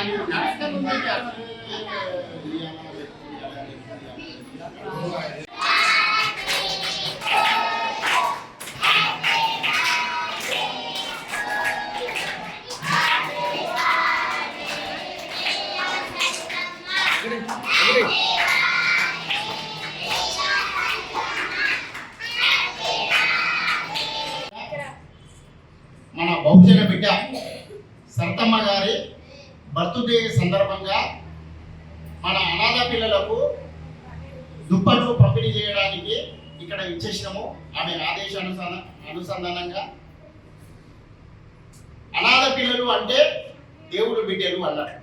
మన బహుజన బిడ్డ సర్తమ్మ గారి బర్త్డే సందర్భంగా మన అనాథ పిల్లలకు దుప్పట్లు పంపిణీ చేయడానికి ఇక్కడ ఇచ్చేసినాము. ఆమె అనుసంధానంగా అనాథ పిల్లలు అంటే దేవుడి బిడ్డలు అన్నారు.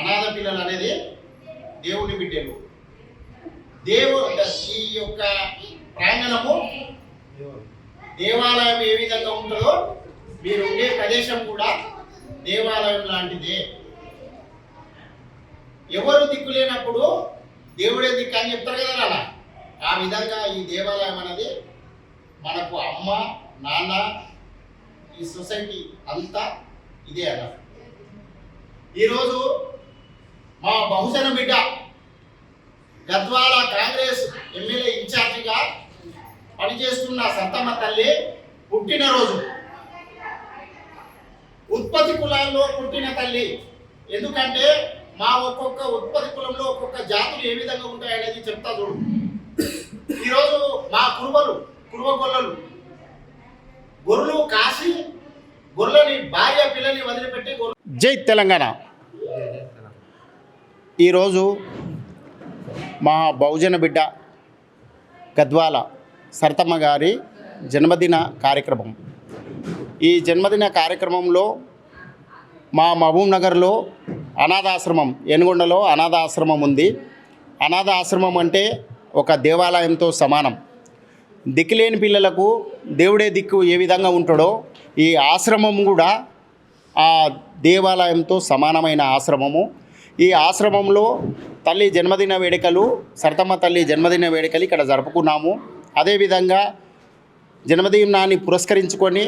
అనాథ పిల్లలు అనేది దేవుడి బిడ్డలు. ఈ యొక్క ప్రాంగణము దేవాలయం ఏ విధంగా ఉంటుందో మీరు ఉండే ప్రదేశం కూడా దేవాలయం లాంటిదే. ఎవరు దిక్కు లేనప్పుడు దేవుడే దిక్కు అని చెప్తారు కదా అలా. ఆ విధంగా ఈ దేవాలయం అనేది మనకు అమ్మ నాన్న ఈ సొసైటీ అంతా ఇదే అన్న. ఈరోజు మా బహుజన బిడ్డ గద్వాల కాంగ్రెస్ ఎమ్మెల్యే ఇన్ఛార్జిగా పనిచేస్తున్న సత్తమ్మ తల్లి పుట్టినరోజు. ఉత్పత్తి కులాల్లో పుట్టిన తల్లి. ఎందుకంటే మా ఒక్కొక్క ఉత్పత్తి కులంలో ఒక్కొక్క జాతులు ఏ విధంగా ఉంటాయనేది చెప్తా చూడు. ఈరోజు మా కురువ గొల్లలు గొర్రెలు కాసి గొర్రెని భార్య పిల్లని వదిలిపెట్టి జై తెలంగాణ. ఈరోజు మా బహుజన బిడ్డ గద్వాల సర్తమ్మ గారి జన్మదిన కార్యక్రమం. ఈ జన్మదిన కార్యక్రమంలో మా మహబూబ్ నగర్లో అనాథాశ్రమం, ఏనుగొండలో అనాథాశ్రమం ఉంది. అనాథాశ్రమం అంటే ఒక దేవాలయంతో సమానం. దిక్కులేని పిల్లలకు దేవుడే దిక్కు ఏ విధంగా ఉంటాడో ఈ ఆశ్రమం కూడా ఆ దేవాలయంతో సమానమైన ఆశ్రమము. ఈ ఆశ్రమంలో తల్లి జన్మదిన వేడుకలు, సర్తమ్మ తల్లి జన్మదిన వేడుకలు ఇక్కడ జరుపుకున్నాము. అదేవిధంగా జన్మదినాన్ని పురస్కరించుకొని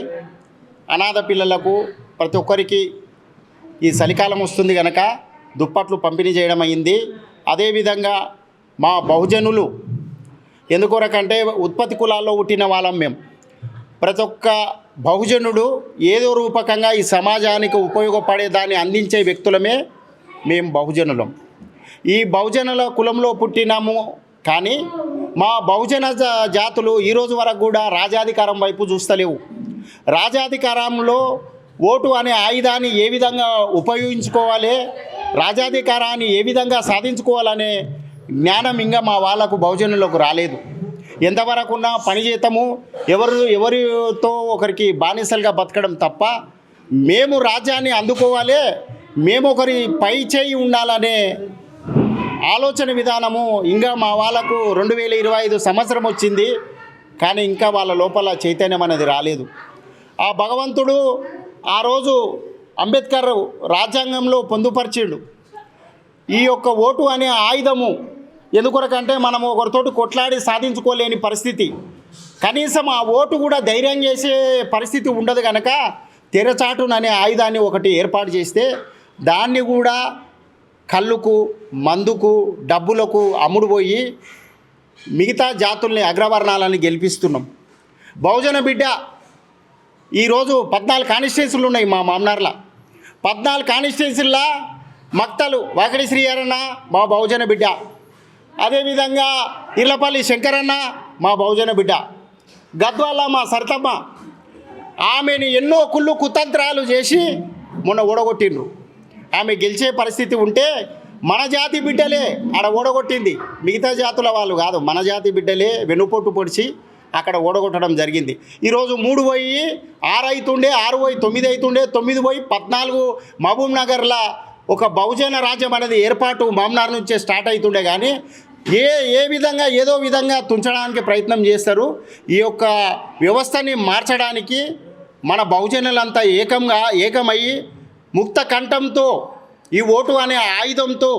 అనాథ పిల్లలకు ప్రతి ఒక్కరికి ఈ చలికాలం వస్తుంది కనుక దుప్పట్లు పంపిణీ చేయడం అయింది. అదేవిధంగా మా బహుజనులు ఎందుకొరకంటే ఉత్పత్తి కులాల్లో పుట్టిన వాళ్ళం మేము. ప్రతి ఒక్క బహుజనుడు ఏదో రూపకంగా ఈ సమాజానికి ఉపయోగపడే దాన్ని అందించే వ్యక్తులమే మేము బహుజనులం. ఈ బహుజనుల కులంలో పుట్టినాము కానీ మా బహుజన జాతులు ఈరోజు వరకు కూడా రాజాధికారం వైపు చూస్తలేవు. రాజాధికారంలో ఓటు అనే ఆయుధాన్ని ఏ విధంగా ఉపయోగించుకోవాలి, రాజాధికారాన్ని ఏ విధంగా సాధించుకోవాలనే జ్ఞానం ఇంకా మా వాళ్ళకు బహుజనులకు రాలేదు. ఎంతవరకు ఉన్నా పని చేతము, ఎవరితో ఒకరికి బానిసలుగా బతకడం తప్ప మేము రాజ్యాన్ని అందుకోవాలి, మేము ఒకరి పై చేయి ఉండాలనే ఆలోచన విధానము ఇంకా మా వాళ్ళకు 2025 సంవత్సరం వచ్చింది కానీ ఇంకా వాళ్ళ లోపల చైతన్యం అనేది రాలేదు. ఆ భగవంతుడు ఆ రోజు అంబేద్కర్ రాజ్యాంగంలో పొందుపరిచిండు ఈ యొక్క ఓటు అనే ఆయుధము. ఎందుకొరకంటే మనము ఒకరితోటి కొట్లాడి సాధించుకోలేని పరిస్థితి, కనీసం ఆ ఓటు కూడా ధైర్యం చేసే పరిస్థితి ఉండదు కనుక తెరచాటుననే ఆయుధాన్ని ఒకటి ఏర్పాటు చేస్తే దాన్ని కూడా కళ్ళుకు, మందుకు, డబ్బులకు అమ్ముడు పోయి మిగతా జాతుల్ని, అగ్రవర్ణాలని గెలిపిస్తున్నాం. బహుజన బిడ్డ ఈరోజు 14 కాన్స్టిట్యున్సీలు ఉన్నాయి మా మామనార్ల. 14 కాన్స్టిట్యున్సీల్లో మక్తలు వాకడి శ్రీహరన్న మా బహుజన బిడ్డ, అదేవిధంగా ఇర్లపల్లి శంకరన్న మా బహుజన బిడ్డ, గద్వాల మా సర్తమ్మ. ఆమెను ఎన్నో కుళ్ళు కుతంత్రాలు చేసి మొన్న ఓడగొట్టిండ్రు. ఆమె గెలిచే పరిస్థితి ఉంటే మన జాతి బిడ్డలే ఆడ ఓడగొట్టింది, మిగతా జాతుల వాళ్ళు కాదు. మన జాతి బిడ్డలే వెన్నుపోటు పొడిచి అక్కడ ఓడగొట్టడం జరిగింది. ఈరోజు 3 పోయి 6 అవుతుండే, 6 పోయి 9 అవుతుండే, 9 పోయి 14 మహబూబ్ నగర్లో ఒక బహుజన రాజ్యం అనేది ఏర్పాటు మామనార్ నుంచే స్టార్ట్ అవుతుండే. కానీ ఏ విధంగా ఏదో విధంగా తుంచడానికి ప్రయత్నం చేస్తారు. ఈ యొక్క వ్యవస్థని మార్చడానికి మన బహుజనులంతా ఏకమయ్యి ముక్త కంఠంతో ఈ ఓటు అనే ఆయుధంతో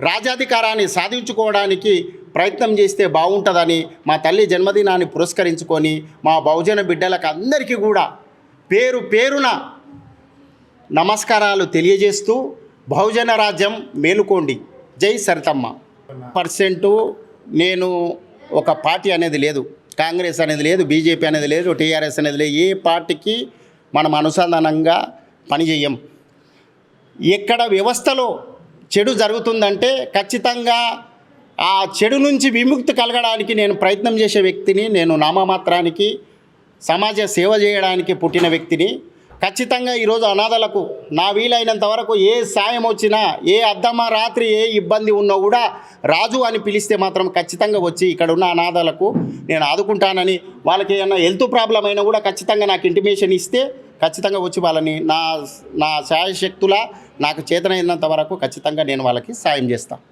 రాజ్యాధికారాన్ని సాధించుకోవడానికి ప్రయత్నం చేస్తే బాగుంటుందని మా తల్లి జన్మదినాన్ని పురస్కరించుకొని మా బహుజన బిడ్డలకు అందరికీ కూడా పేరు పేరున నమస్కారాలు తెలియజేస్తూ బహుజన రాజ్యం మేలుకోండి. జై సరితమ్మ. పర్సెంటు నేను ఒక పార్టీ అనేది లేదు, కాంగ్రెస్ అనేది లేదు, బీజేపీ అనేది లేదు, టీఆర్ఎస్ అనేది లేదు. ఏ పార్టీకి మనం అనుసంధానంగా పనిచేయం. ఎక్కడ వ్యవస్థలో చెడు జరుగుతుందంటే ఖచ్చితంగా ఆ చెడు నుంచి విముక్తి కలగడానికి నేను ప్రయత్నం చేసే వ్యక్తిని. నేను నామమాత్రానికి సమాజ సేవ చేయడానికి పుట్టిన వ్యక్తిని. ఖచ్చితంగా ఈరోజు అనాథలకు నా వీలైనంత వరకు ఏ సాయం వచ్చినా, ఏ అద్దమ్మ రాత్రి ఏ ఇబ్బంది ఉన్నా కూడా రాజు అని పిలిస్తే మాత్రం ఖచ్చితంగా వచ్చి ఇక్కడ ఉన్న అనాథలకు నేను ఆదుకుంటానని, వాళ్ళకి ఏమైనా హెల్త్ ప్రాబ్లం అయినా కూడా ఖచ్చితంగా నాకు ఇంటిమేషన్ ఇస్తే ఖచ్చితంగా వచ్చి వాళ్ళని నా శాయశక్తుల నాకు చేతనైనంత వరకు ఖచ్చితంగా నేను వాళ్ళకి సాయం చేస్తాను.